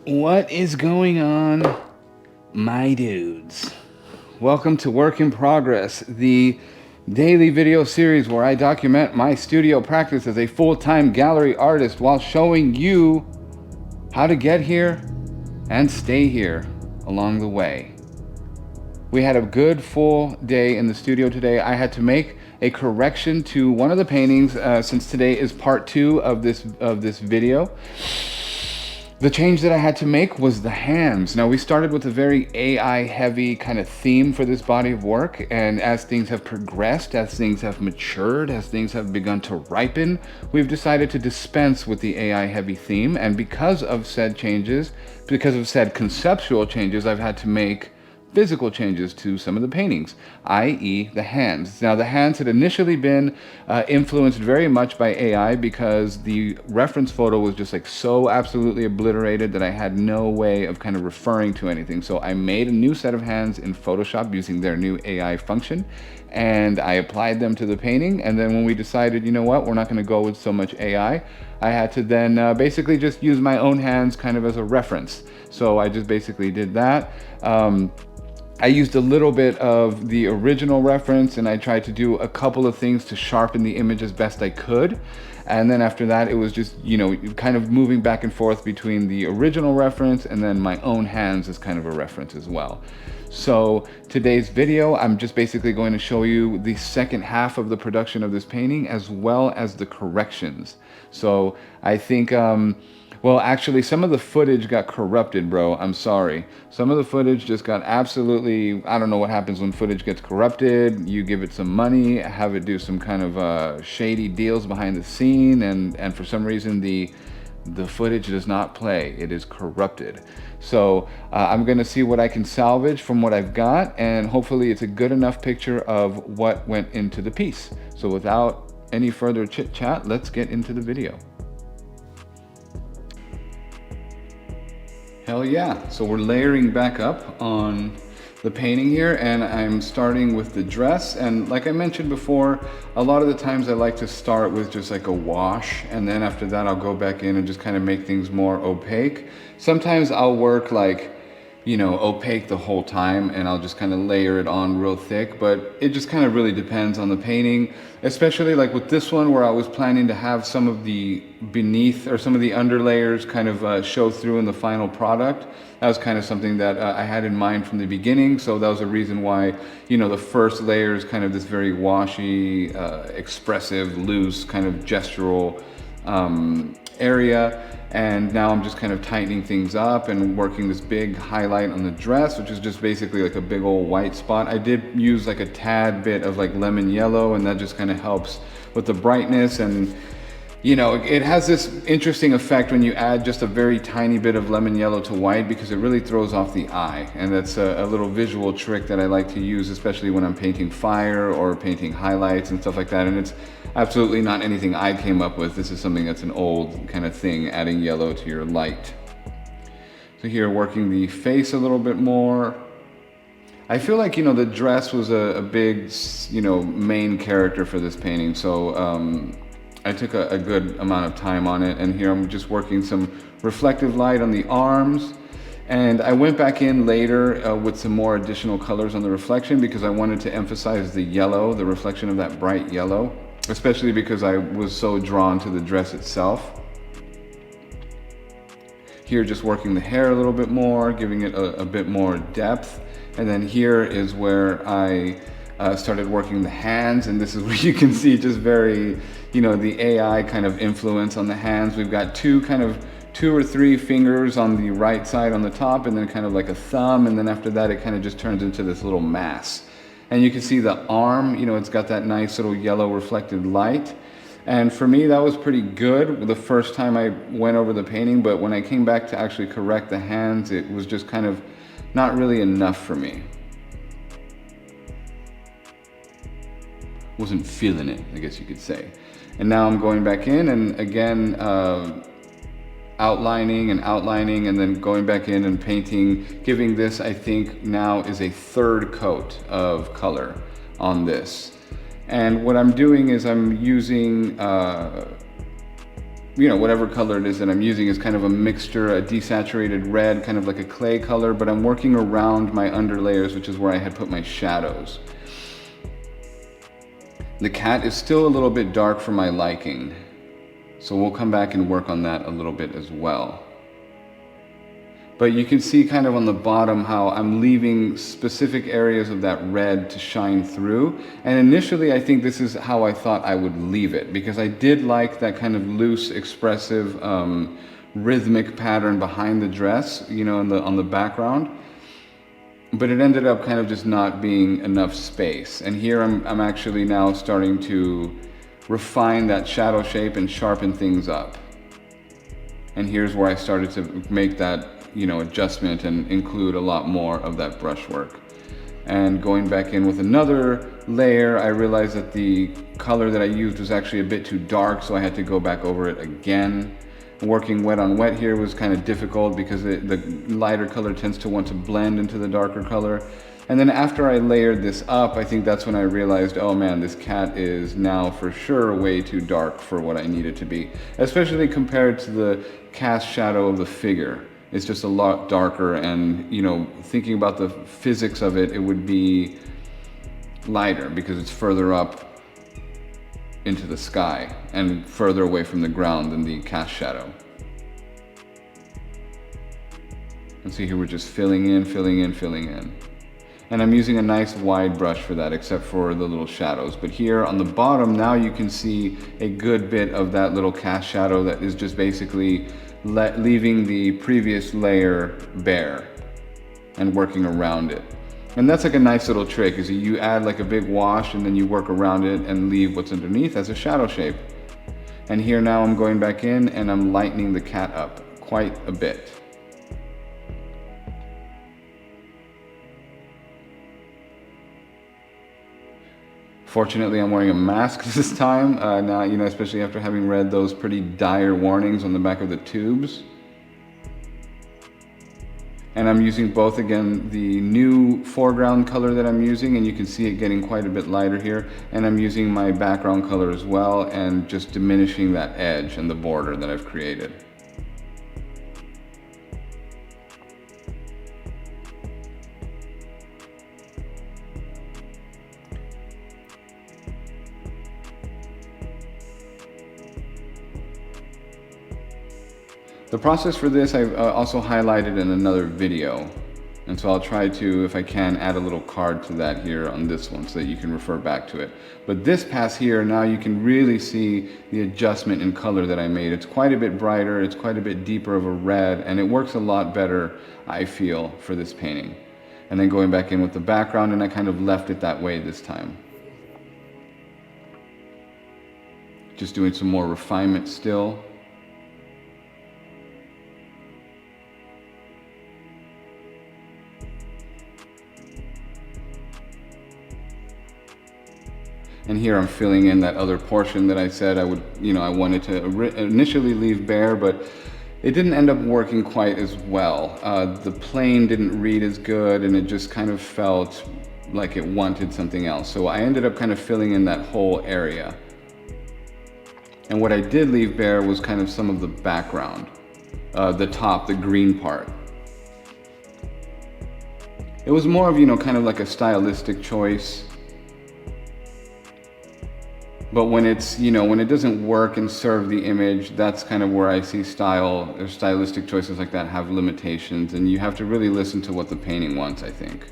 What is going on, my dudes? Welcome to Work in Progress, the daily video series where I document my studio practice as a full-time gallery artist while showing you how to get here and stay here along the way. We had a good full day in the studio today. I had to make a correction to one of the paintings since today is part 2 of this video. The change that I had to make was the hands. Now, we started with a very AI heavy kind of theme for this body of work, and as things have progressed, as things have matured, as things have begun to ripen, we've decided to dispense with the AI heavy theme. And because of said changes, because of said conceptual changes, I've had to make physical changes to some of the paintings, i.e. the hands. Now, the hands had initially been influenced very much by AI because the reference photo was just like so absolutely obliterated that I had no way of kind of referring to anything. So I made a new set of hands in Photoshop using their new AI function, and I applied them to the painting. And then when we decided, you know what, we're not going to go with so much AI, I had to then basically just use my own hands kind of as a reference. So I just basically did that. I used a little bit of the original reference, and I tried to do a couple of things to sharpen the image as best I could. And then after that, it was just, you know, kind of moving back and forth between the original reference and then my own hands as kind of a reference as well. So today's video, I'm just basically going to show you the second half of the production of this painting as well as the corrections. So I think, well, actually, some of the footage got corrupted, bro. I'm sorry. Some of the footage just got absolutely, I don't know what happens when footage gets corrupted. You give it some money, have it do some kind of shady deals behind the scene, and for some reason the footage does not play. It is corrupted. So I'm gonna see what I can salvage from what I've got, and hopefully it's a good enough picture of what went into the piece. So without any further chit chat, let's get into the video. Hell yeah. So we're layering back up on the painting here, and I'm starting with the dress. And like I mentioned before, a lot of the times I like to start with just like a wash, and then after that I'll go back in and just kind of make things more opaque. Sometimes I'll work like, you know, opaque the whole time, and I'll just kind of layer it on real thick, but it just kind of really depends on the painting, especially like with this one where I was planning to have some of the beneath or some of the underlayers kind of show through in the final product. That was kind of something that I had in mind from the beginning, so that was a reason why, you know, the first layer is kind of this very washy, expressive, loose, kind of gestural area. And now I'm just kind of tightening things up and working this big highlight on the dress, which is just basically like a big old white spot. I did use like a tad bit of like lemon yellow, and that just kind of helps with the brightness. And you know, it has this interesting effect when you add just a very tiny bit of lemon yellow to white, because it really throws off the eye. And that's a little visual trick that I like to use, especially when I'm painting fire or painting highlights and stuff like that. And it's absolutely not anything I came up with. This is something that's an old kind of thing, adding yellow to your light. So here, working the face a little bit more. I feel like, you know, the dress was a big, you know, main character for this painting. So I took a good amount of time on it, and here I'm just working some reflective light on the arms. And I went back in later with some more additional colors on the reflection because I wanted to emphasize the yellow, the reflection of that bright yellow, especially because I was so drawn to the dress itself. Here, just working the hair a little bit more, giving it a bit more depth. And then here is where I started working the hands, and this is where you can see just very, you know, the AI kind of influence on the hands. We've got two or three fingers on the right side on the top, and then kind of like a thumb, and then after that it kind of just turns into this little mass. And you can see the arm, you know, it's got that nice little yellow reflected light. And for me, that was pretty good the first time I went over the painting, but when I came back to actually correct the hands, it was just kind of not really enough for me. Wasn't feeling it, I guess you could say. And now I'm going back in and again outlining and then going back in and painting, giving this, I think now is a third coat of color on this. And what I'm doing is I'm using you know, whatever color it is that I'm using is kind of a mixture, a desaturated red, kind of like a clay color, but I'm working around my underlayers, which is where I had put my shadows. The cat is still a little bit dark for my liking, so we'll come back and work on that a little bit as well. But you can see kind of on the bottom how I'm leaving specific areas of that red to shine through. And initially I think this is how I thought I would leave it, because I did like that kind of loose, expressive, rhythmic pattern behind the dress, you know, on the background. But it ended up kind of just not being enough space. And here I'm actually now starting to refine that shadow shape and sharpen things up. And here's where I started to make that, you know, adjustment and include a lot more of that brushwork. And going back in with another layer, I realized that the color that I used was actually a bit too dark, so I had to go back over it again. Working wet on wet here was kind of difficult because the lighter color tends to want to blend into the darker color. And then after I layered this up, I think that's when I realized, oh man, this cat is now for sure way too dark for what I need it to be, especially compared to the cast shadow of the figure. It's just a lot darker, and, you know, thinking about the physics of it, it would be lighter because it's further up into the sky and further away from the ground than the cast shadow. And see here we're just filling in, filling in, filling in. And I'm using a nice wide brush for that, except for the little shadows. But here on the bottom, now you can see a good bit of that little cast shadow that is just basically leaving the previous layer bare and working around it. And that's like a nice little trick, is you add like a big wash and then you work around it and leave what's underneath as a shadow shape. And here now I'm going back in and I'm lightening the cat up quite a bit. Fortunately, I'm wearing a mask this time, now, you know, especially after having read those pretty dire warnings on the back of the tubes. And I'm using both, again, the new foreground color that I'm using, and you can see it getting quite a bit lighter here. And I'm using my background color as well, and just diminishing that edge and the border that I've created. The process for this I've also highlighted in another video, and so I'll try to, if I can, add a little card to that here on this one so that you can refer back to it. But this pass here, now you can really see the adjustment in color that I made. It's quite a bit brighter, it's quite a bit deeper of a red, and it works a lot better, I feel, for this painting. And then going back in with the background, and I kind of left it that way this time. Just doing some more refinement still. And here I'm filling in that other portion that I said I would, you know, I wanted to initially leave bare, but it didn't end up working quite as well. The plane didn't read as good, and it just kind of felt like it wanted something else. So I ended up kind of filling in that whole area. And what I did leave bare was kind of some of the background, the top, the green part. It was more of, you know, kind of like a stylistic choice. But when it's, you know, when it doesn't work and serve the image, that's kind of where I see style or stylistic choices like that have limitations, and you have to really listen to what the painting wants, I think.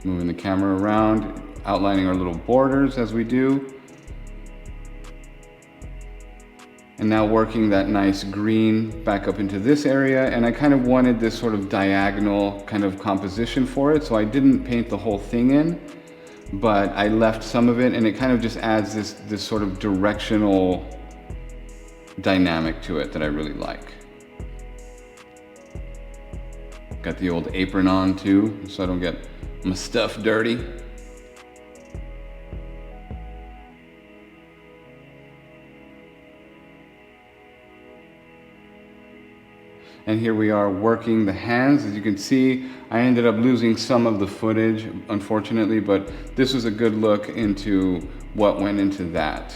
Moving the camera around, outlining our little borders as we do. And now working that nice green back up into this area, and I kind of wanted this sort of diagonal kind of composition for it, so I didn't paint the whole thing in, but I left some of it, and it kind of just adds this sort of directional dynamic to it that I really like. Got the old apron on too, so I don't get my stuff dirty. And here we are working the hands. As you can see, I ended up losing some of the footage, unfortunately, but this was a good look into what went into that.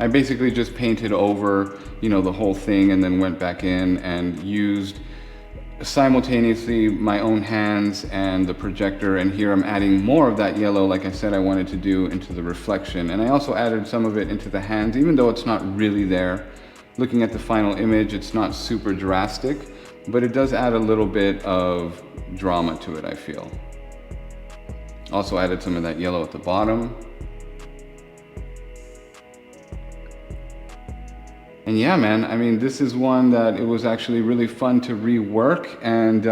I basically just painted over, you know, the whole thing and then went back in and used simultaneously my own hands and the projector, and here I'm adding more of that yellow, like I said I wanted to do, into the reflection. And I also added some of it into the hands, even though it's not really there. Looking at the final image, it's not super drastic, but it does add a little bit of drama to it, I feel. Also added some of that yellow at the bottom. And yeah, man, I mean, this is one that it was actually really fun to rework, and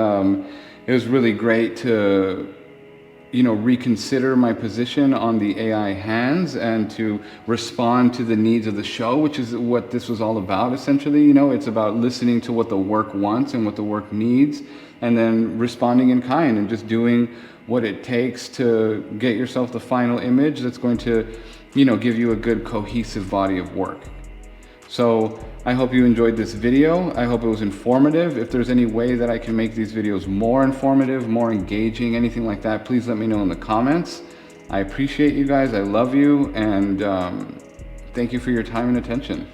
it was really great to, you know, reconsider my position on the AI hands and to respond to the needs of the show, which is what this was all about, essentially. You know, it's about listening to what the work wants and what the work needs, and then responding in kind and just doing what it takes to get yourself the final image that's going to, you know, give you a good cohesive body of work. So I hope you enjoyed this video. I hope it was informative. If there's any way that I can make these videos more informative, more engaging, anything like that, please let me know in the comments. I appreciate you guys. I love you. And thank you for your time and attention.